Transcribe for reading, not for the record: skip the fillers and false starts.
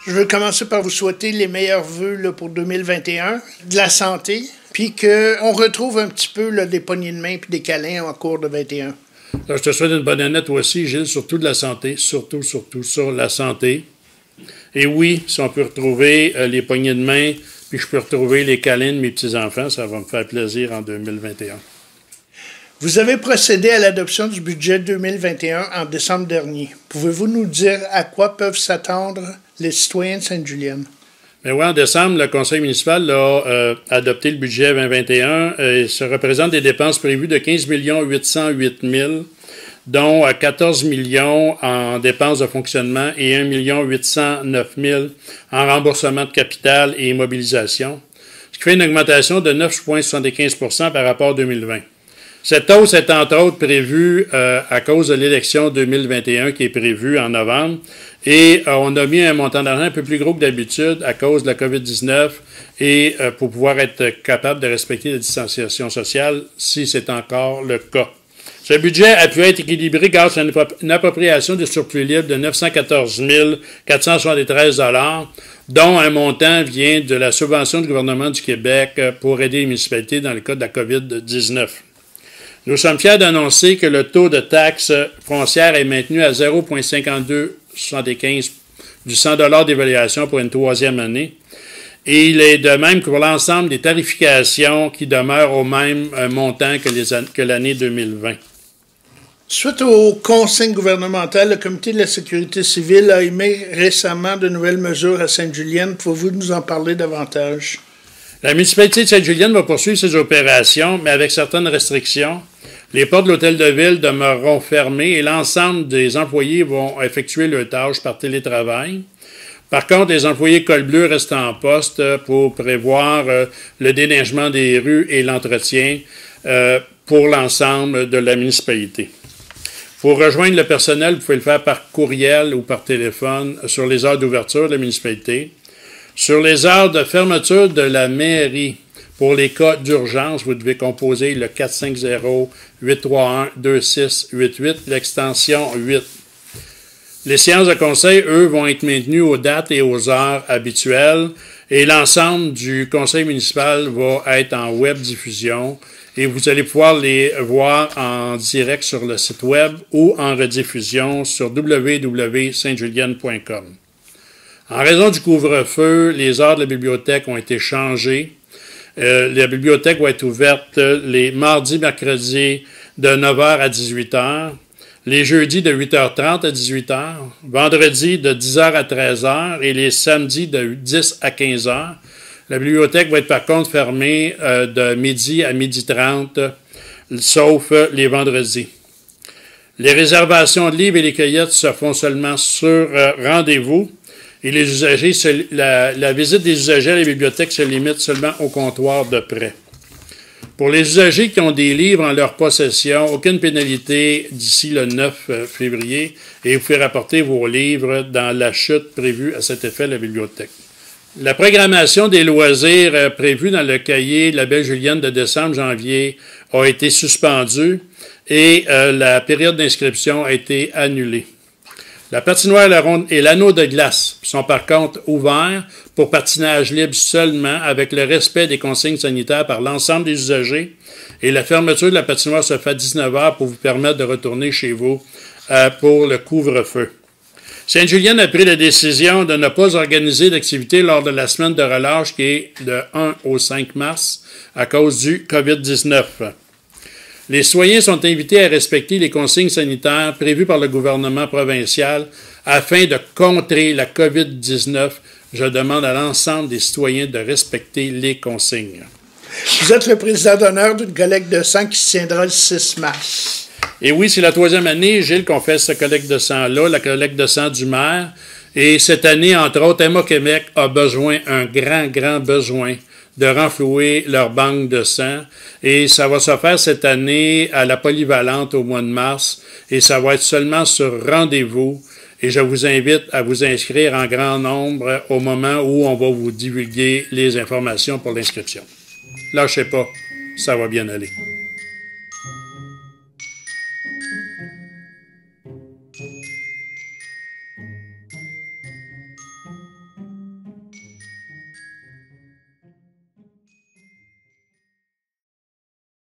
Je veux commencer par vous souhaiter les meilleurs vœux là, pour 2021, de la santé, puis qu'on retrouve un petit peu là, des poignées de main puis des câlins en cours de 21. Alors, je te souhaite une bonne année toi aussi, Gilles, surtout de la santé, surtout sur la santé. Et oui, si on peut retrouver les poignées de main, puis je peux retrouver les câlins de mes petits-enfants, ça va me faire plaisir en 2021. Vous avez procédé à l'adoption du budget 2021 en décembre dernier. Pouvez-vous nous dire à quoi peuvent s'attendre les citoyens de Sainte-Julienne? Mais oui, en décembre, le conseil municipal a adopté le budget 2021 et ça représente des dépenses prévues de 15 808 000, dont 14 millions en dépenses de fonctionnement et 1 809 000 en remboursement de capital et immobilisation, ce qui fait une augmentation de 9,75 % par rapport à 2020. Cette hausse est entre autres prévue à cause de l'élection 2021 qui est prévue en novembre et on a mis un montant d'argent un peu plus gros que d'habitude à cause de la COVID-19 et pour pouvoir être capable de respecter la distanciation sociale si c'est encore le cas. Ce budget a pu être équilibré grâce à une appropriation de surplus libre de 914 473 $, dont un montant vient de la subvention du gouvernement du Québec pour aider les municipalités dans le cas de la COVID-19. Nous sommes fiers d'annoncer que le taux de taxe foncière est maintenu à 0,5275 du 100 $ d'évaluation pour une troisième année. Et il est de même que pour l'ensemble des tarifications qui demeurent au même montant que l'année 2020. Suite aux consignes gouvernementales, le Comité de la sécurité civile a émis récemment de nouvelles mesures à Sainte-Julienne. Pouvez-vous nous en parler davantage? La municipalité de Sainte-Julienne va poursuivre ses opérations, mais avec certaines restrictions. Les portes de l'hôtel de ville demeureront fermées et l'ensemble des employés vont effectuer leurs tâches par télétravail. Par contre, les employés col bleu restent en poste pour prévoir le déneigement des rues et l'entretien pour l'ensemble de la municipalité. Pour rejoindre le personnel, vous pouvez le faire par courriel ou par téléphone sur les heures d'ouverture de la municipalité. Sur les heures de fermeture de la mairie, pour les cas d'urgence, vous devez composer le 450-831-2688, l'extension 8. Les séances de conseil, eux, vont être maintenues aux dates et aux heures habituelles et l'ensemble du conseil municipal va être en web diffusion et vous allez pouvoir les voir en direct sur le site web ou en rediffusion sur www.saintjulienne.com. En raison du couvre-feu, les heures de la bibliothèque ont été changées. La bibliothèque va être ouverte les mardis, mercredis de 9h à 18h, les jeudis de 8h30 à 18h, vendredis de 10h à 13h et les samedis de 10 à 15h. La bibliothèque va être par contre fermée de midi à 12h30, sauf les vendredis. Les réservations de livres et les cueillettes se font seulement sur rendez-vous. Et les usagers, la visite des usagers à la bibliothèque se limite seulement au comptoir de prêt. Pour les usagers qui ont des livres en leur possession, aucune pénalité d'ici le 9 février et vous pouvez rapporter vos livres dans la chute prévue à cet effet à la bibliothèque. La programmation des loisirs prévue dans le cahier de la Belle Julienne de décembre-janvier a été suspendue et la période d'inscription a été annulée. La patinoire La Ronde et l'anneau de glace sont par contre ouverts pour patinage libre seulement avec le respect des consignes sanitaires par l'ensemble des usagers et la fermeture de la patinoire se fait à 19h pour vous permettre de retourner chez vous pour le couvre-feu. Sainte-Julienne a pris la décision de ne pas organiser d'activité lors de la semaine de relâche qui est de 1 au 5 mars à cause du COVID-19. Les citoyens sont invités à respecter les consignes sanitaires prévues par le gouvernement provincial afin de contrer la COVID-19. Je demande à l'ensemble des citoyens de respecter les consignes. Vous êtes le président d'honneur d'une collecte de sang qui se tiendra le 6 mars. Et oui, c'est la troisième année, Gilles, qu'on fait cette collecte de sang-là, la collecte de sang du maire. Et cette année, entre autres, Emma Québec a besoin, un grand besoin, de renflouer leur banque de sang. Et ça va se faire cette année à la Polyvalente au mois de mars. Et ça va être seulement sur rendez-vous. Et je vous invite à vous inscrire en grand nombre au moment où on va vous divulguer les informations pour l'inscription. Lâchez pas, ça va bien aller.